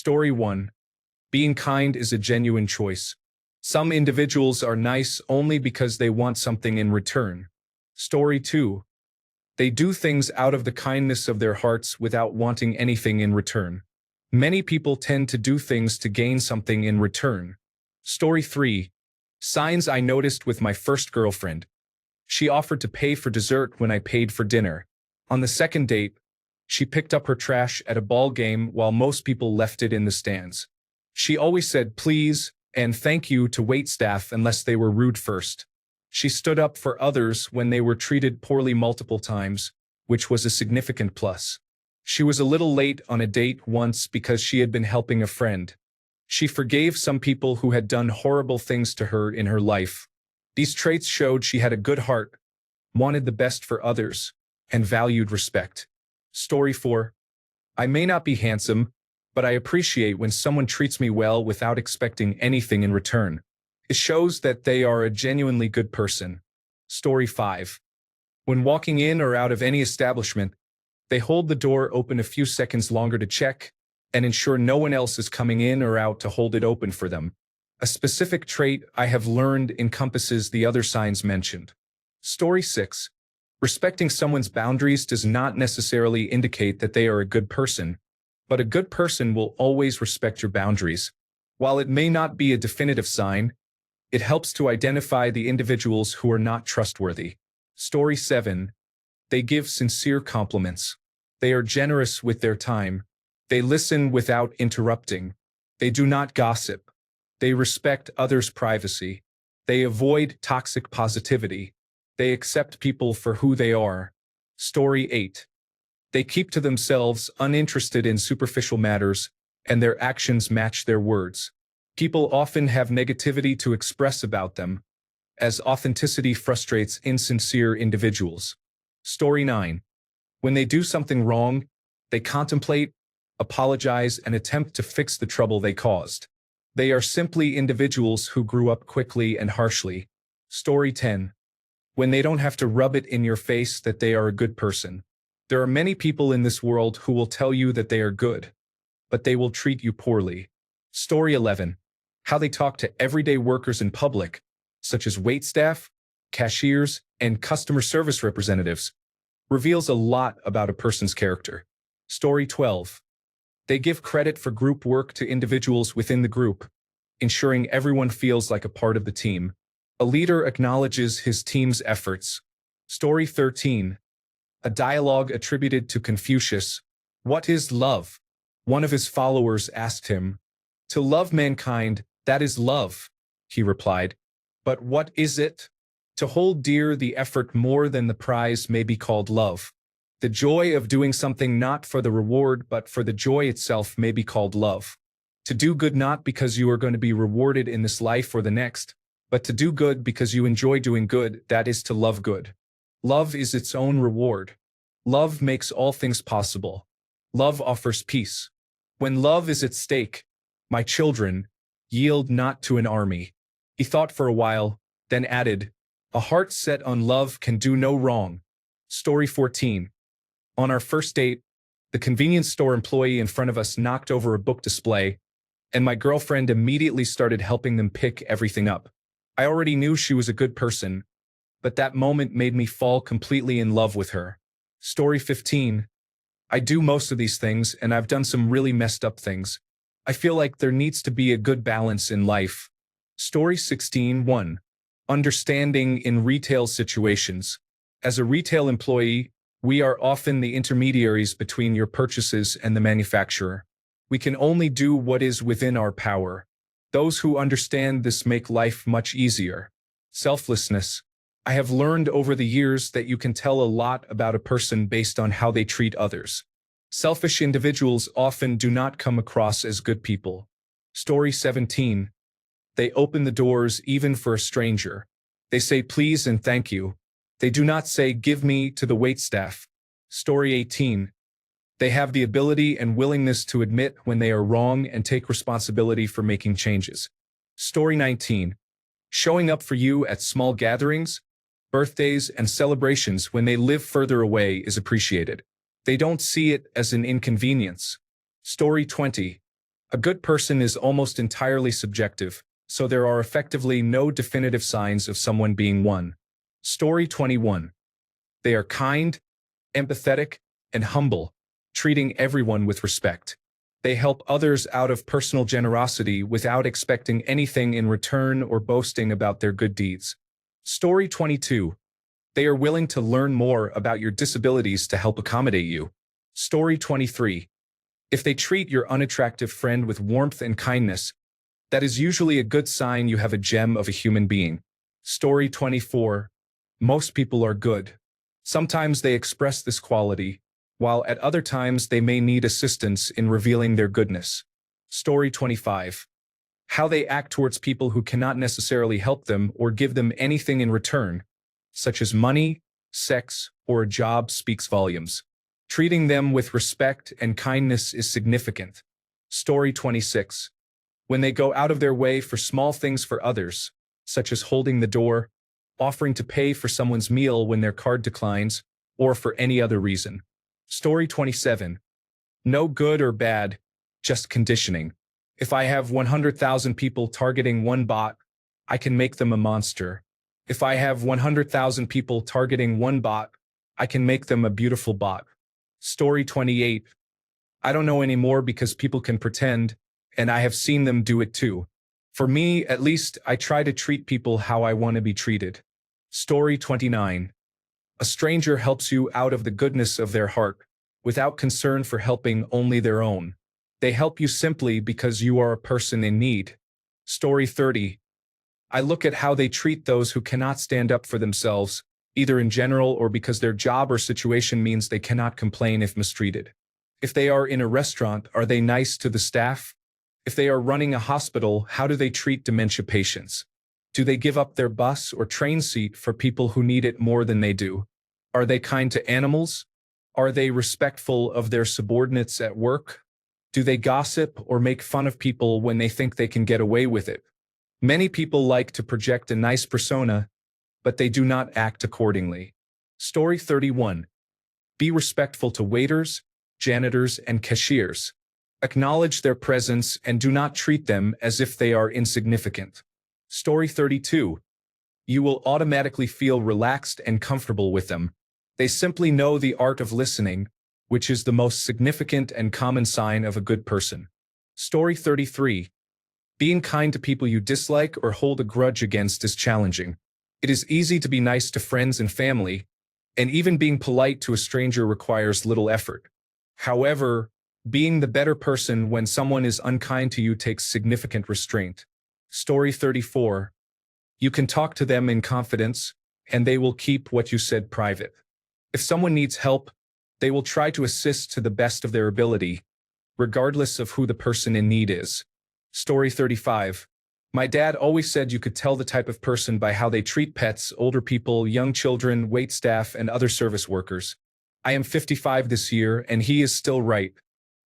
Story 1. Being kind is a genuine choice. Some individuals are nice only because they want something in return. Story 2. They do things out of the kindness of their hearts without wanting anything in return. Many people tend to do things to gain something in return. Story 3. Signs I noticed with my first girlfriend. She offered to pay for dessert when I paid for dinner. On the second date, she picked up her trash at a ball game while most people left it in the stands. She always said please and thank you to waitstaff unless they were rude first. She stood up for others when they were treated poorly multiple times, which was a significant plus. She was a little late on a date once because she had been helping a friend. She forgave some people who had done horrible things to her in her life. These traits showed she had a good heart, wanted the best for others, and valued respect. Story 4. I may not be handsome, but I appreciate when someone treats me well without expecting anything in return. It shows that they are a genuinely good person. Story 5. When walking in or out of any establishment, they hold the door open a few seconds longer to check and ensure no one else is coming in or out to hold it open for them. A specific trait I have learned encompasses the other signs mentioned. Story 6. Respecting someone's boundaries does not necessarily indicate that they are a good person, but a good person will always respect your boundaries. While it may not be a definitive sign, it helps to identify the individuals who are not trustworthy. Story 7. They give sincere compliments. They are generous with their time. They listen without interrupting. They do not gossip. They respect others' privacy. They avoid toxic positivity. They accept people for who they are. Story 8. They keep to themselves, uninterested in superficial matters, and their actions match their words. People often have negativity to express about them, as authenticity frustrates insincere individuals. Story 9. When they do something wrong, they contemplate, apologize, and attempt to fix the trouble they caused. They are simply individuals who grew up quickly and harshly. Story 10. When they don't have to rub it in your face that they are a good person. There are many people in this world who will tell you that they are good, but they will treat you poorly. Story 11. How they talk to everyday workers in public, such as waitstaff, cashiers, and customer service representatives, reveals a lot about a person's character. Story 12. They give credit for group work to individuals within the group, ensuring everyone feels like a part of the team. A leader acknowledges his team's efforts. Story 13. A dialogue attributed to Confucius. What is love? One of his followers asked him. To love mankind, that is love, he replied. But what is it? To hold dear the effort more than the prize may be called love. The joy of doing something not for the reward but for the joy itself may be called love. To do good not because you are going to be rewarded in this life or the next, but to do good because you enjoy doing good, that is to love good. Love is its own reward. Love makes all things possible. Love offers peace. When love is at stake, my children, yield not to an army. He thought for a while, then added, a heart set on love can do no wrong. Story 14. On our first date, the convenience store employee in front of us knocked over a book display, and my girlfriend immediately started helping them pick everything up. I already knew she was a good person, but that moment made me fall completely in love with her. Story 15. I do most of these things, and I've done some really messed up things. I feel like there needs to be a good balance in life. Story 16. 1. Understanding in retail situations. As a retail employee, we are often the intermediaries between your purchases and the manufacturer. We can only do what is within our power. Those who understand this make life much easier. Selflessness. I have learned over the years that you can tell a lot about a person based on how they treat others. Selfish individuals often do not come across as good people. Story 17. They open the doors even for a stranger. They say please and thank you. They do not say give me to the waitstaff. Story 18. They have the ability and willingness to admit when they are wrong and take responsibility for making changes. Story 19. Showing up for you at small gatherings, birthdays, and celebrations when they live further away is appreciated. They don't see it as an inconvenience. Story 20. A good person is almost entirely subjective, so there are effectively no definitive signs of someone being one. Story 21. They are kind, empathetic, and humble, treating everyone with respect. They help others out of personal generosity without expecting anything in return or boasting about their good deeds. Story 22. They are willing to learn more about your disabilities to help accommodate you. Story 23. If they treat your unattractive friend with warmth and kindness, that is usually a good sign you have a gem of a human being. Story 24. Most people are good. Sometimes they express this quality, while at other times they may need assistance in revealing their goodness. Story 25. How they act towards people who cannot necessarily help them or give them anything in return, such as money, sex, or a job, speaks volumes. Treating them with respect and kindness is significant. Story 26. When they go out of their way for small things for others, such as holding the door, offering to pay for someone's meal when their card declines, or for any other reason. Story 27. No good or bad, just conditioning. If I have 100,000 people targeting one bot, I can make them a monster. If I have 100,000 people targeting one bot, I can make them a beautiful bot. Story 28. I don't know anymore because people can pretend, and I have seen them do it too. For me, at least, I try to treat people how I want to be treated. Story 29. A stranger helps you out of the goodness of their heart, without concern for helping only their own. They help you simply because you are a person in need. Story 30. I look at how they treat those who cannot stand up for themselves, either in general or because their job or situation means they cannot complain if mistreated. If they are in a restaurant, are they nice to the staff? If they are running a hospital, how do they treat dementia patients? Do they give up their bus or train seat for people who need it more than they do? Are they kind to animals? Are they respectful of their subordinates at work? Do they gossip or make fun of people when they think they can get away with it? Many people like to project a nice persona, but they do not act accordingly. Story 31. Be respectful to waiters, janitors, and cashiers. Acknowledge their presence and do not treat them as if they are insignificant. Story 32. You will automatically feel relaxed and comfortable with them. They simply know the art of listening, which is the most significant and common sign of a good person. Story 33. Being kind to people you dislike or hold a grudge against is challenging. It is easy to be nice to friends and family, and even being polite to a stranger requires little effort. However, being the better person when someone is unkind to you takes significant restraint. Story 34. You can talk to them in confidence, and they will keep what you said private. If someone needs help, they will try to assist to the best of their ability, regardless of who the person in need is. Story 35. My dad always said you could tell the type of person by how they treat pets, older people, young children, waitstaff, and other service workers. I am 55 this year, and he is still right.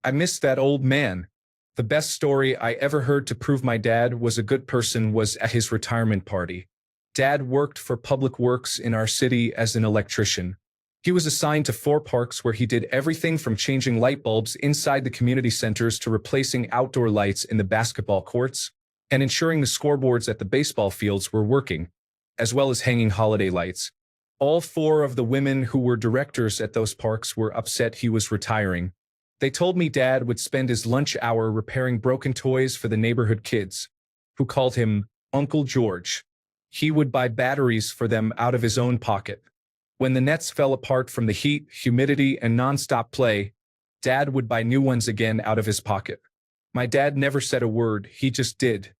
I miss that old man. The best story I ever heard to prove my dad was a good person was at his retirement party. Dad worked for Public Works in our city as an electrician. He was assigned to 4 parks where he did everything from changing light bulbs inside the community centers to replacing outdoor lights in the basketball courts and ensuring the scoreboards at the baseball fields were working, as well as hanging holiday lights. All 4 of the women who were directors at those parks were upset he was retiring. They told me Dad would spend his lunch hour repairing broken toys for the neighborhood kids, who called him Uncle George. He would buy batteries for them out of his own pocket. When the nets fell apart from the heat, humidity, and nonstop play, Dad would buy new ones again out of his pocket. My dad never said a word, he just did.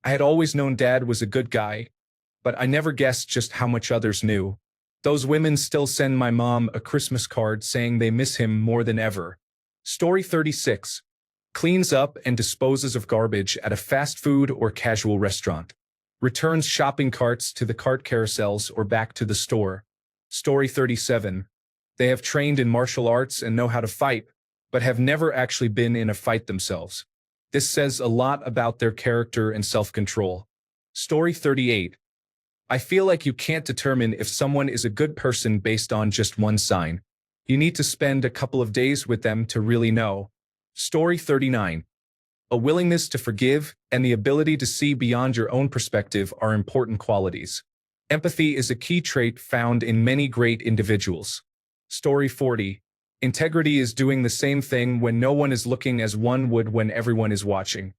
I had always known Dad was a good guy, but I never guessed just how much others knew. Those women still send my mom a Christmas card saying they miss him more than ever. Story 36. Cleans up and disposes of garbage at a fast food or casual restaurant. Returns shopping carts to the cart carousels or back to the store. Story 37. They have trained in martial arts and know how to fight, but have never actually been in a fight themselves. This says a lot about their character and self-control. Story 38. I feel like you can't determine if someone is a good person based on just one sign. You need to spend a couple of days with them to really know. Story 39. A willingness to forgive and the ability to see beyond your own perspective are important qualities. Empathy is a key trait found in many great individuals. Story 40. Integrity is doing the same thing when no one is looking as one would when everyone is watching.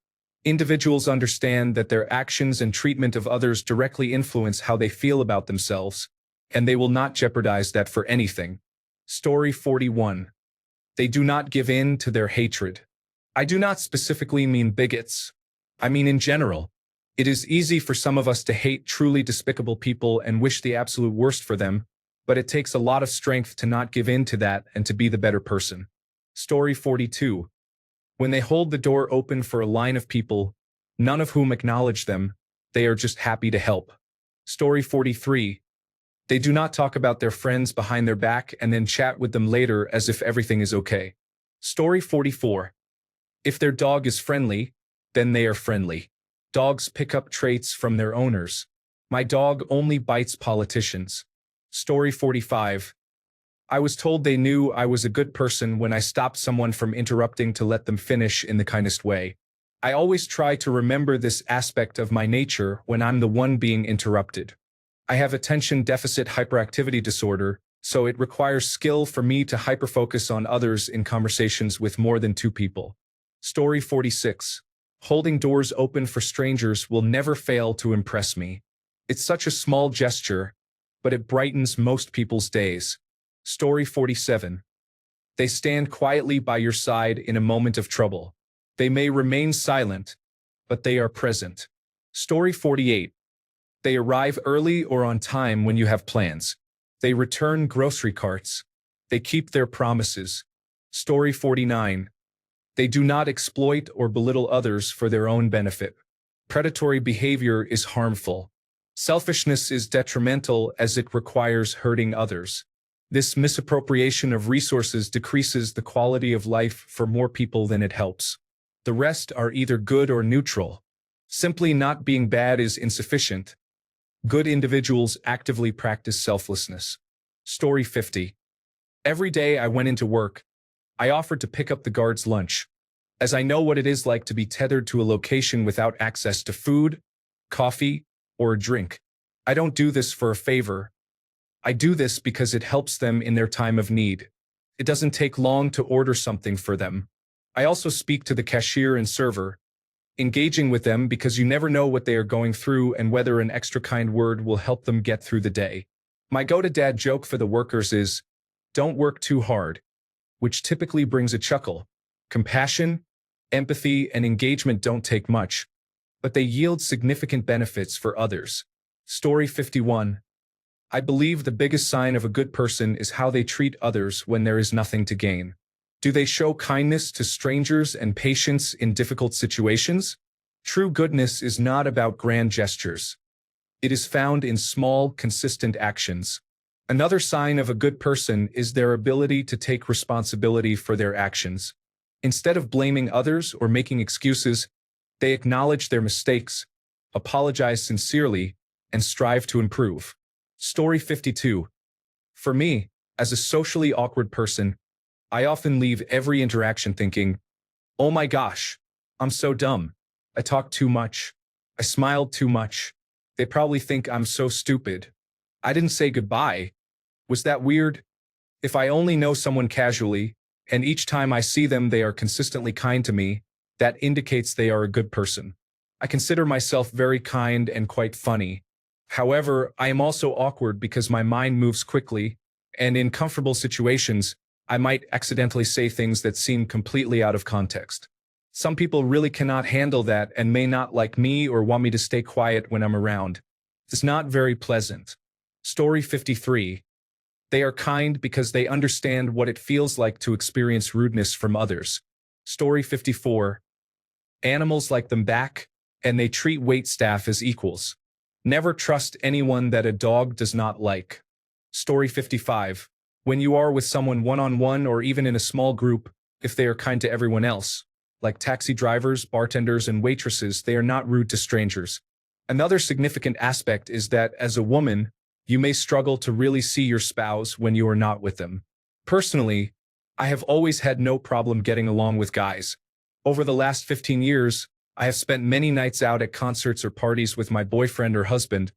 Individuals understand that their actions and treatment of others directly influence how they feel about themselves, and they will not jeopardize that for anything. Story 41. They do not give in to their hatred. I do not specifically mean bigots. I mean in general. It is easy for some of us to hate truly despicable people and wish the absolute worst for them, but it takes a lot of strength to not give in to that and to be the better person. Story 42. When they hold the door open for a line of people, none of whom acknowledge them, they are just happy to help. Story 43. They do not talk about their friends behind their back and then chat with them later as if everything is okay. Story 44. If their dog is friendly, then they are friendly. Dogs pick up traits from their owners. My dog only bites politicians. Story 45. I was told they knew I was a good person when I stopped someone from interrupting to let them finish in the kindest way. I always try to remember this aspect of my nature when I'm the one being interrupted. I have attention deficit hyperactivity disorder, so it requires skill for me to hyperfocus on others in conversations with more than two people. Story 46. Holding doors open for strangers will never fail to impress me. It's such a small gesture, but it brightens most people's days. Story 47. They stand quietly by your side in a moment of trouble. They may remain silent, but they are present. Story 48. They arrive early or on time when you have plans. They return grocery carts. They keep their promises. Story 49. They do not exploit or belittle others for their own benefit. Predatory behavior is harmful. Selfishness is detrimental as it requires hurting others. This misappropriation of resources decreases the quality of life for more people than it helps. The rest are either good or neutral. Simply not being bad is insufficient. Good individuals actively practice selflessness. Story 50. Every day I went into work, I offered to pick up the guard's lunch, as I know what it is like to be tethered to a location without access to food, coffee, or a drink. I don't do this for a favor. I do this because it helps them in their time of need. It doesn't take long to order something for them. I also speak to the cashier and server, engaging with them because you never know what they are going through and whether an extra kind word will help them get through the day. My go-to-dad joke for the workers is, "Don't work too hard," which typically brings a chuckle. Compassion, empathy, and engagement don't take much, but they yield significant benefits for others. Story 51. I believe the biggest sign of a good person is how they treat others when there is nothing to gain. Do they show kindness to strangers and patience in difficult situations? True goodness is not about grand gestures. It is found in small, consistent actions. Another sign of a good person is their ability to take responsibility for their actions. Instead of blaming others or making excuses, they acknowledge their mistakes, apologize sincerely, and strive to improve. Story 52. For me, as a socially awkward person, I often leave every interaction thinking, "Oh my gosh, I'm so dumb. I talked too much. I smiled too much. They probably think I'm so stupid. I didn't say goodbye. Was that weird?" If I only know someone casually, and each time I see them they are consistently kind to me, that indicates they are a good person. I consider myself very kind and quite funny. However, I am also awkward because my mind moves quickly, and in comfortable situations, I might accidentally say things that seem completely out of context. Some people really cannot handle that and may not like me or want me to stay quiet when I'm around. It's not very pleasant. Story 53. They are kind because they understand what it feels like to experience rudeness from others. Story 54. Animals like them back, and they treat waitstaff as equals. Never trust anyone that a dog does not like. Story 55. When you are with someone one-on-one or even in a small group, if they are kind to everyone else, like taxi drivers, bartenders, and waitresses, they are not rude to strangers. Another significant aspect is that, as a woman, you may struggle to really see your spouse when you are not with them. Personally, I have always had no problem getting along with guys. Over the last 15 years, I have spent many nights out at concerts or parties with my boyfriend or husband,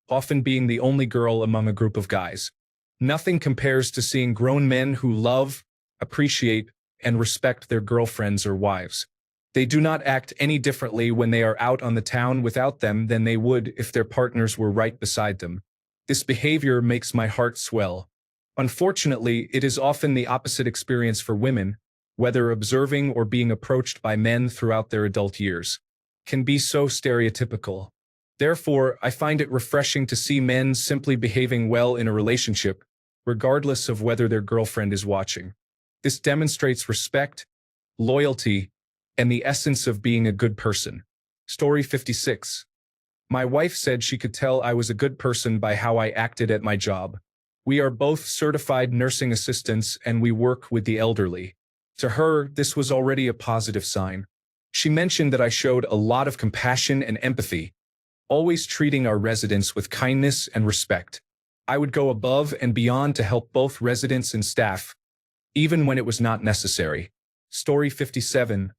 often being the only girl among a group of guys. Nothing compares to seeing grown men who love, appreciate, and respect their girlfriends or wives. They do not act any differently when they are out on the town without them than they would if their partners were right beside them. This behavior makes my heart swell. Unfortunately, it is often the opposite experience for women, whether observing or being approached by men throughout their adult years. Can be so stereotypical. Therefore, I find it refreshing to see men simply behaving well in a relationship, regardless of whether their girlfriend is watching. This demonstrates respect, loyalty, and the essence of being a good person. Story 56. My wife said she could tell I was a good person by how I acted at my job. We are both certified nursing assistants and we work with the elderly. To her, this was already a positive sign. She mentioned that I showed a lot of compassion and empathy, always treating our residents with kindness and respect. I would go above and beyond to help both residents and staff, even when it was not necessary. Story 57.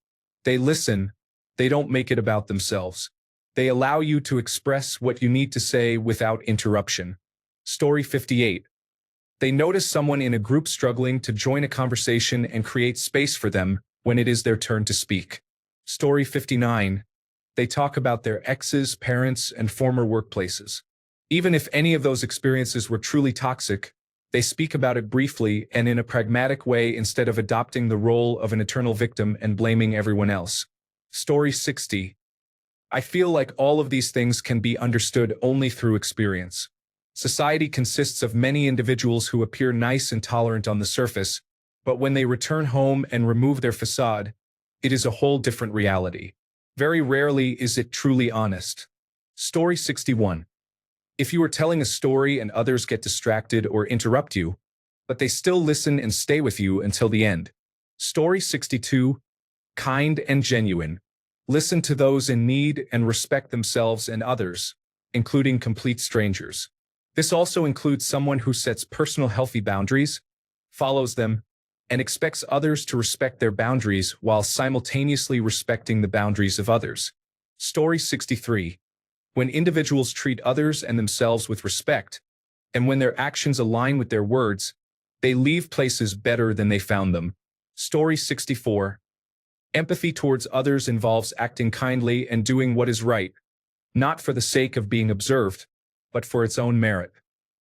They listen. They don't make it about themselves. They allow you to express what you need to say without interruption. Story 58. They notice someone in a group struggling to join a conversation and create space for them when it is their turn to speak. Story 59. They talk about their exes, parents, and former workplaces. Even if any of those experiences were truly toxic, they speak about it briefly and in a pragmatic way instead of adopting the role of an eternal victim and blaming everyone else. Story 60. I feel like all of these things can be understood only through experience. Society consists of many individuals who appear nice and tolerant on the surface, but when they return home and remove their facade, it is a whole different reality. Very rarely is it truly honest. Story 61. If you are telling a story and others get distracted or interrupt you, but they still listen and stay with you until the end. Story 62. Kind and genuine. Listen to those in need and respect themselves and others, including complete strangers. This also includes someone who sets personal healthy boundaries, follows them, and expects others to respect their boundaries while simultaneously respecting the boundaries of others. Story 63. When individuals treat others and themselves with respect, and when their actions align with their words, they leave places better than they found them. Story 64. Empathy towards others involves acting kindly and doing what is right, not for the sake of being observed, but for its own merit.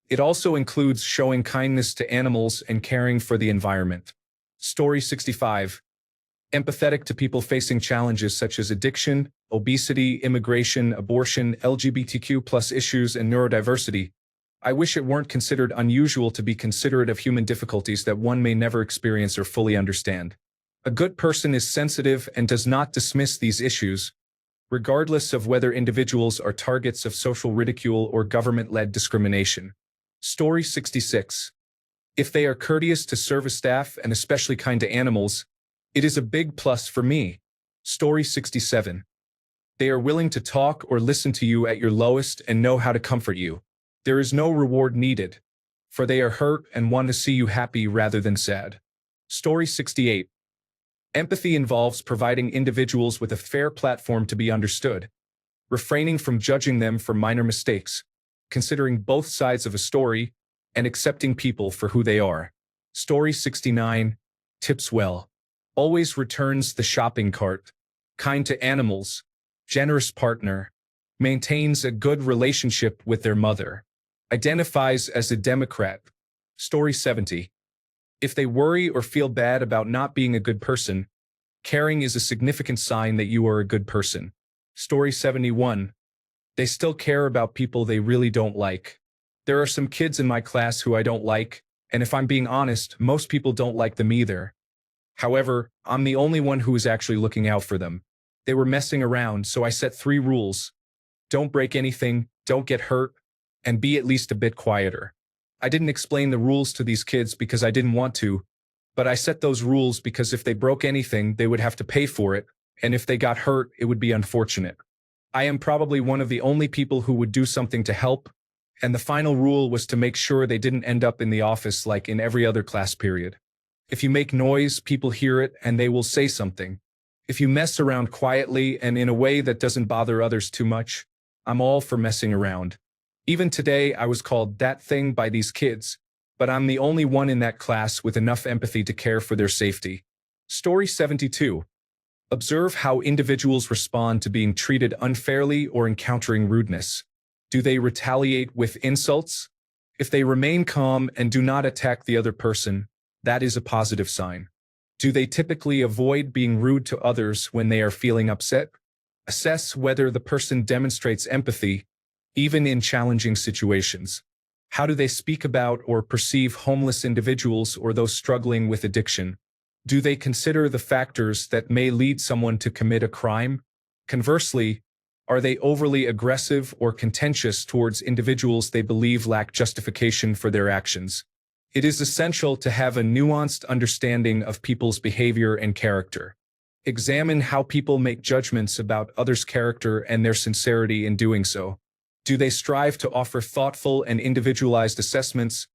It also includes showing kindness to animals and caring for the environment. Story 65. Empathetic to people facing challenges such as addiction, obesity, immigration, abortion, LGBTQ+ issues, and neurodiversity. I wish it weren't considered unusual to be considerate of human difficulties that one may never experience or fully understand. A good person is sensitive and does not dismiss these issues, regardless of whether individuals are targets of social ridicule or government-led discrimination. Story 66. If they are courteous to service staff and especially kind to animals, it is a big plus for me. Story 67. They are willing to talk or listen to you at your lowest and know how to comfort you. There is no reward needed, for they are hurt and want to see you happy rather than sad. Story 68. Empathy involves providing individuals with a fair platform to be understood, refraining from judging them for minor mistakes, considering both sides of a story, and accepting people for who they are. Story 69. Tips well. Always returns the shopping cart, kind to animals, generous partner, maintains a good relationship with their mother, identifies as a Democrat. Story 70. If they worry or feel bad about not being a good person, caring is a significant sign that you are a good person. Story 71. They still care about people they really don't like. There are some kids in my class who I don't like, and if I'm being honest, most people don't like them either. However, I'm the only one who is actually looking out for them. They were messing around, so I set 3 rules. Don't break anything, don't get hurt, and be at least a bit quieter. I didn't explain the rules to these kids because I didn't want to, but I set those rules because if they broke anything, they would have to pay for it, and if they got hurt, it would be unfortunate. I am probably one of the only people who would do something to help, and the final rule was to make sure they didn't end up in the office like in every other class period. If you make noise, people hear it and they will say something. If you mess around quietly and in a way that doesn't bother others too much, I'm all for messing around. Even today, I was called that thing by these kids, but I'm the only one in that class with enough empathy to care for their safety. Story 72. Observe how individuals respond to being treated unfairly or encountering rudeness. Do they retaliate with insults? If they remain calm and do not attack the other person, that is a positive sign. Do they typically avoid being rude to others when they are feeling upset? Assess whether the person demonstrates empathy, even in challenging situations. How do they speak about or perceive homeless individuals or those struggling with addiction? Do they consider the factors that may lead someone to commit a crime? Conversely, are they overly aggressive or contentious towards individuals they believe lack justification for their actions? It is essential to have a nuanced understanding of people's behavior and character. Examine how people make judgments about others' character and their sincerity in doing so. Do they strive to offer thoughtful and individualized assessments,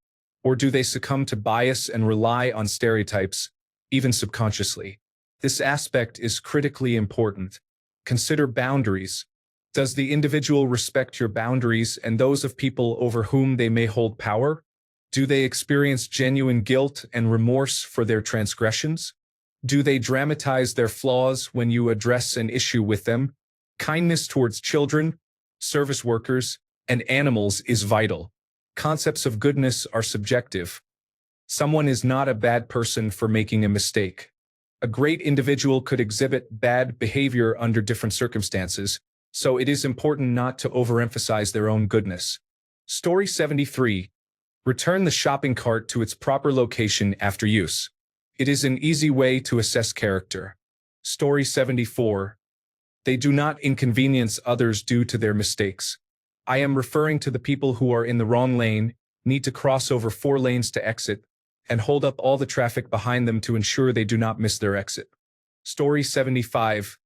or do they succumb to bias and rely on stereotypes, even subconsciously? This aspect is critically important. Consider boundaries. Does the individual respect your boundaries and those of people over whom they may hold power? Do they experience genuine guilt and remorse for their transgressions? Do they dramatize their flaws when you address an issue with them? Kindness towards children, service workers, and animals is vital. Concepts of goodness are subjective. Someone is not a bad person for making a mistake. A great individual could exhibit bad behavior under different circumstances, so it is important not to overemphasize their own goodness. Story 73. Return the shopping cart to its proper location after use. It is an easy way to assess character. Story 74. They do not inconvenience others due to their mistakes. I am referring to the people who are in the wrong lane, need to cross over 4 lanes to exit, and hold up all the traffic behind them to ensure they do not miss their exit. Story 75.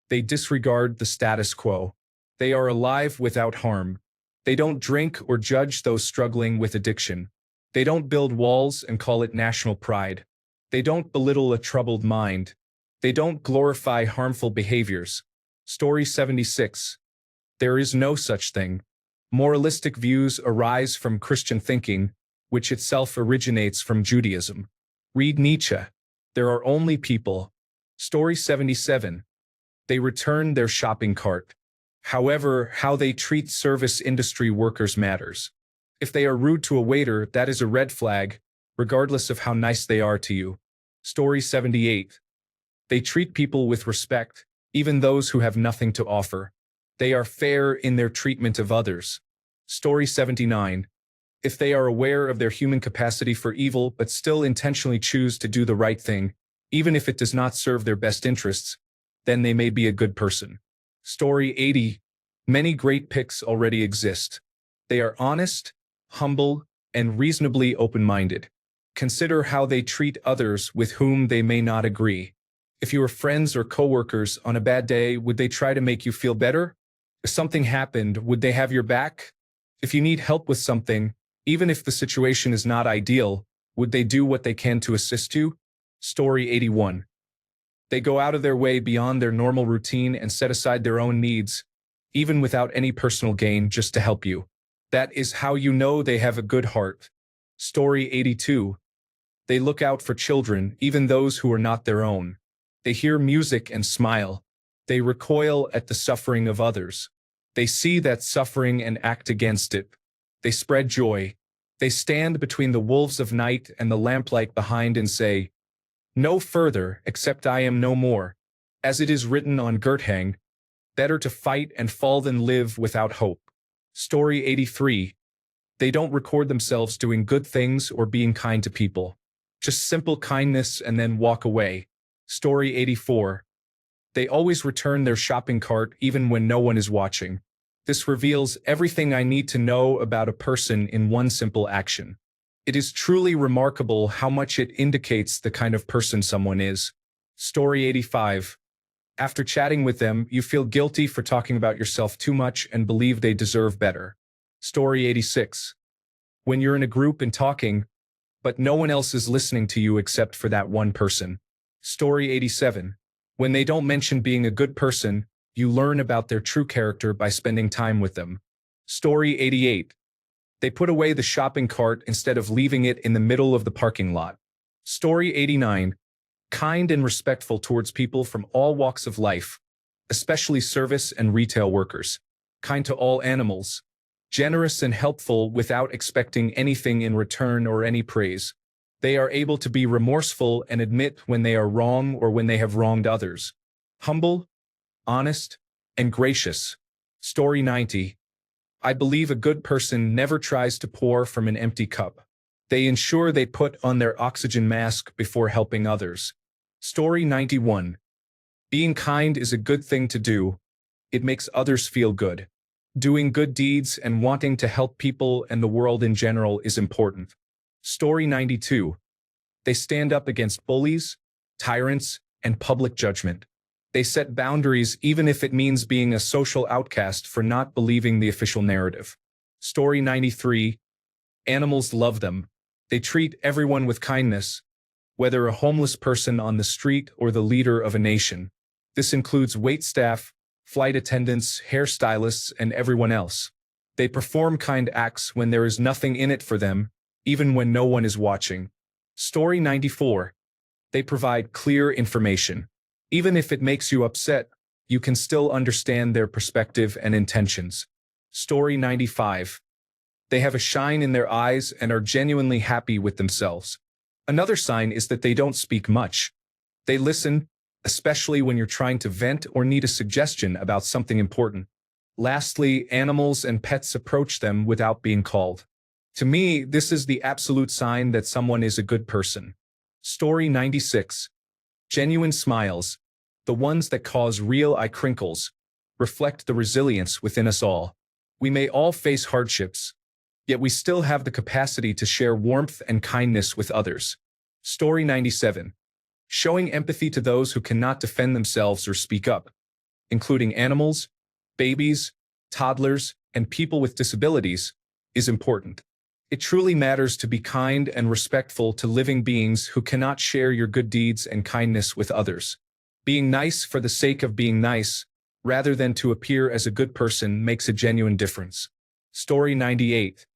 They disregard the status quo. They are alive without harm. They don't drink or judge those struggling with addiction. They don't build walls and call it national pride. They don't belittle a troubled mind. They don't glorify harmful behaviors. Story 76. There is no such thing. Moralistic views arise from Christian thinking, which itself originates from Judaism. Read Nietzsche. There are only people. Story 77. They return their shopping cart. However, how they treat service industry workers matters. If they are rude to a waiter, that is a red flag, regardless of how nice they are to you. Story 78. They treat people with respect, even those who have nothing to offer. They are fair in their treatment of others. Story 79. If they are aware of their human capacity for evil but still intentionally choose to do the right thing, even if it does not serve their best interests, then they may be a good person. Story 80. Many great picks already exist. They are honest, humble, and reasonably open-minded. Consider how they treat others with whom they may not agree. If you are friends or coworkers on a bad day, would they try to make you feel better? If something happened, would they have your back? If you need help with something, even if the situation is not ideal, would they do what they can to assist you? Story 81. They go out of their way beyond their normal routine and set aside their own needs, even without any personal gain, just to help you. That is how you know they have a good heart. Story 82. They look out for children, even those who are not their own. They hear music and smile. They recoil at the suffering of others. They see that suffering and act against it. They spread joy. They stand between the wolves of night and the lamplight behind and say, "No further, except I am no more." As it is written on Gerthang, better to fight and fall than live without hope. Story 83. They don't record themselves doing good things or being kind to people. Just simple kindness and then walk away. Story 84. They always return their shopping cart even when no one is watching. This reveals everything I need to know about a person in one simple action. It is truly remarkable how much it indicates the kind of person someone is. Story 85. After chatting with them, you feel guilty for talking about yourself too much and believe they deserve better. Story 86. When you're in a group and talking, but no one else is listening to you except for that one person. Story 87. When they don't mention being a good person, you learn about their true character by spending time with them. Story 88. They put away the shopping cart instead of leaving it in the middle of the parking lot. Story 89. Kind and respectful towards people from all walks of life, especially service and retail workers. Kind to all animals. Generous and helpful without expecting anything in return or any praise. They are able to be remorseful and admit when they are wrong or when they have wronged others. Humble, honest, and gracious. Story 90. I believe a good person never tries to pour from an empty cup. They ensure they put on their oxygen mask before helping others. Story 91. Being kind is a good thing to do. It makes others feel good. Doing good deeds and wanting to help people and the world in general is important. Story 92. They stand up against bullies, tyrants, and public judgment. They set boundaries even if it means being a social outcast for not believing the official narrative. Story 93. Animals love them. They treat everyone with kindness, whether a homeless person on the street or the leader of a nation. This includes waitstaff, flight attendants, hairstylists, and everyone else. They perform kind acts when there is nothing in it for them, even when no one is watching. Story 94. They provide clear information. Even if it makes you upset, you can still understand their perspective and intentions. Story 95. They have a shine in their eyes and are genuinely happy with themselves. Another sign is that they don't speak much. They listen, especially when you're trying to vent or need a suggestion about something important. Lastly, animals and pets approach them without being called. To me, this is the absolute sign that someone is a good person. Story 96. Genuine smiles, the ones that cause real eye crinkles, reflect the resilience within us all. We may all face hardships, yet we still have the capacity to share warmth and kindness with others. Story 97. Showing empathy to those who cannot defend themselves or speak up, including animals, babies, toddlers, and people with disabilities, is important. It truly matters to be kind and respectful to living beings who cannot share your good deeds and kindness with others. Being nice for the sake of being nice, rather than to appear as a good person, makes a genuine difference. Story 98.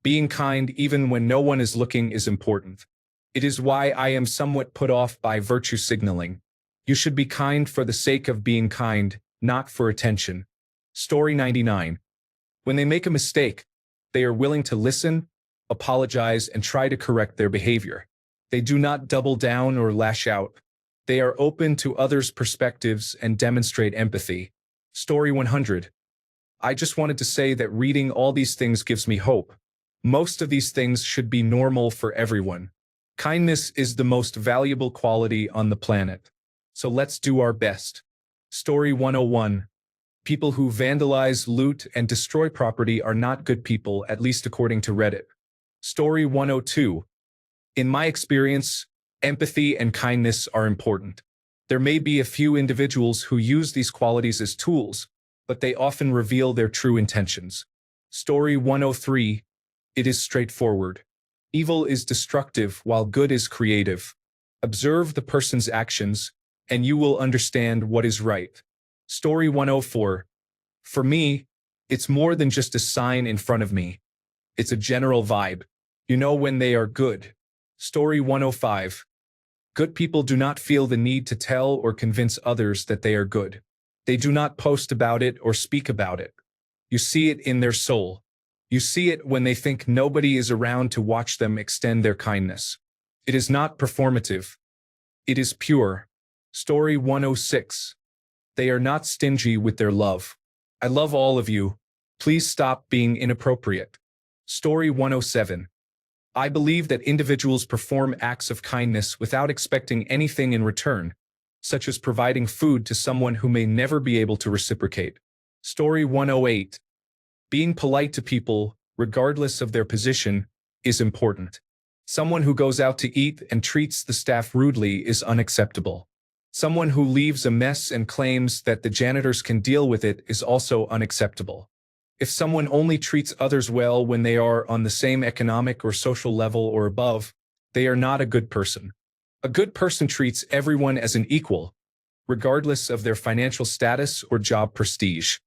Being kind even when no one is looking is important. It is why I am somewhat put off by virtue signaling. You should be kind for the sake of being kind, not for attention. Story 99. When they make a mistake, they are willing to listen, apologize, and try to correct their behavior. They do not double down or lash out. They are open to others' perspectives and demonstrate empathy. Story 100. I just wanted to say that reading all these things gives me hope. Most of these things should be normal for everyone. Kindness is the most valuable quality on the planet. So let's do our best. Story 101. People who vandalize, loot, and destroy property are not good people, at least according to Reddit. Story 102. In my experience, empathy and kindness are important. There may be a few individuals who use these qualities as tools, but they often reveal their true intentions. Story 103. It is straightforward. Evil is destructive while good is creative. Observe the person's actions, and you will understand what is right. Story 104. For me, it's more than just a sign in front of me. It's a general vibe. You know when they are good. Story 105. Good people do not feel the need to tell or convince others that they are good. They do not post about it or speak about it. You see it in their soul. You see it when they think nobody is around to watch them extend their kindness. It is not performative. It is pure. Story 106. They are not stingy with their love. I love all of you. Please stop being inappropriate. Story 107. I believe that individuals perform acts of kindness without expecting anything in return, such as providing food to someone who may never be able to reciprocate. Story 108. Being polite to people, regardless of their position, is important. Someone who goes out to eat and treats the staff rudely is unacceptable. Someone who leaves a mess and claims that the janitors can deal with it is also unacceptable. If someone only treats others well when they are on the same economic or social level or above, they are not a good person. A good person treats everyone as an equal. regardless of their financial status or job prestige.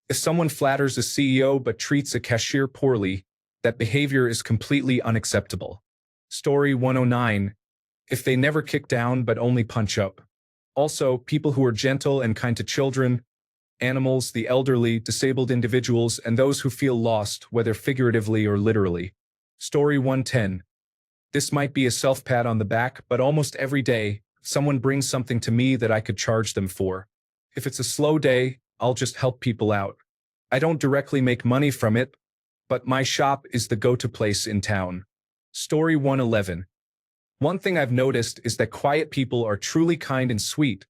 If someone flatters a CEO but treats a cashier poorly, that behavior is completely unacceptable. Story 109. If they never kick down but only punch up. Also, people who are gentle and kind to children, animals, the elderly, disabled individuals, and those who feel lost, whether figuratively or literally. Story 110. This might be a self-pat on the back, but almost every day, someone brings something to me that I could charge them for. If it's a slow day, I'll just help people out. I don't directly make money from it, but my shop is the go-to place in town. Story 111. One thing I've noticed is that quiet people are truly kind and sweet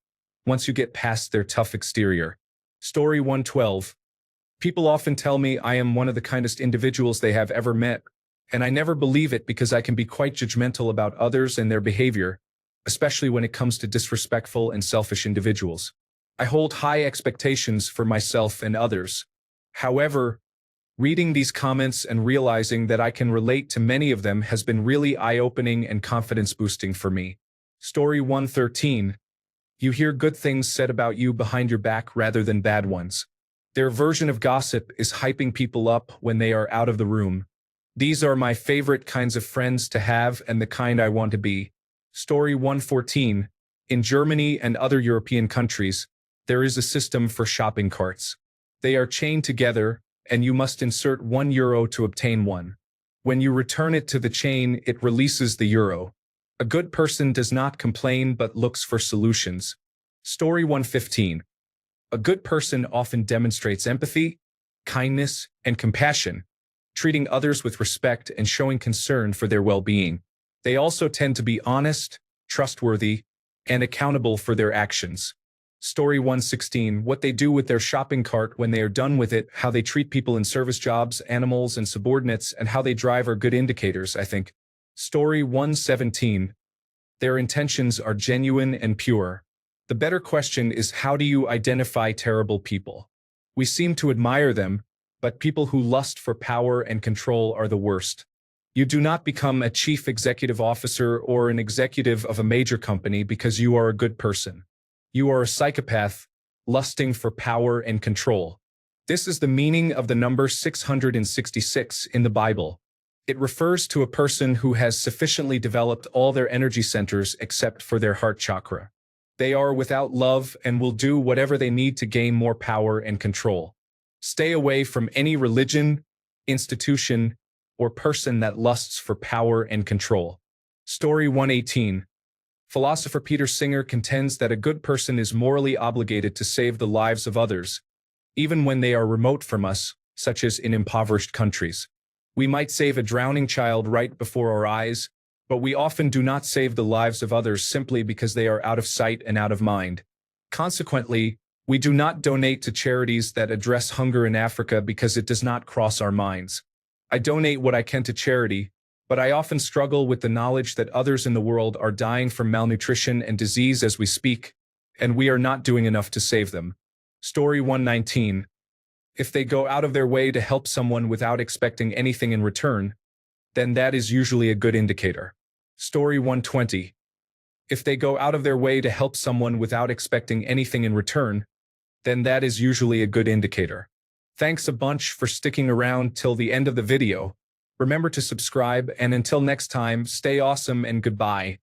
once you get past their tough exterior. Story 112. People often tell me I am one of the kindest individuals they have ever met, and I never believe it because I can be quite judgmental about others and their behavior, especially when it comes to disrespectful and selfish individuals. I hold high expectations for myself and others. However, reading these comments and realizing that I can relate to many of them has been really eye-opening and confidence-boosting for me. Story 113. You hear good things said about you behind your back rather than bad ones. Their version of gossip is hyping people up when they are out of the room. These are my favorite kinds of friends to have and the kind I want to be. Story 114. In Germany and other European countries, there is a system for shopping carts. They are chained together, and you must insert €1 to obtain one. When you return it to the chain, it releases the euro. A good person does not complain but looks for solutions. Story 115. A good person often demonstrates empathy, kindness, and compassion, treating others with respect and showing concern for their well-being. They also tend to be honest, trustworthy, and accountable for their actions. Story 116. What they do with their shopping cart when they are done with it, how they treat people in service jobs, animals, and subordinates, and how they drive are good indicators, I think. Story 117. Their intentions are genuine and pure. The better question is, how do you identify terrible people? We seem to admire them, but people who lust for power and control are the worst. You do not become a chief executive officer or an executive of a major company because you are a good person. You are a psychopath, lusting for power and control. This is the meaning of the number 666 in the Bible. It refers to a person who has sufficiently developed all their energy centers except for their heart chakra. They are without love and will do whatever they need to gain more power and control. Stay away from any religion, institution, or person that lusts for power and control. Story 118. Philosopher Peter Singer contends that a good person is morally obligated to save the lives of others, even when they are remote from us, such as in impoverished countries. We might save a drowning child right before our eyes, but we often do not save the lives of others simply because they are out of sight and out of mind. Consequently, we do not donate to charities that address hunger in Africa because it does not cross our minds. I donate what I can to charity, but I often struggle with the knowledge that others in the world are dying from malnutrition and disease as we speak, and we are not doing enough to save them. Story 119. If they go out of their way to help someone without expecting anything in return, then that is usually a good indicator. Story 120. If they go out of their way to help someone without expecting anything in return, then that is usually a good indicator. Thanks a bunch for sticking around till the end of the video. Remember to subscribe, and until next time, stay awesome and goodbye.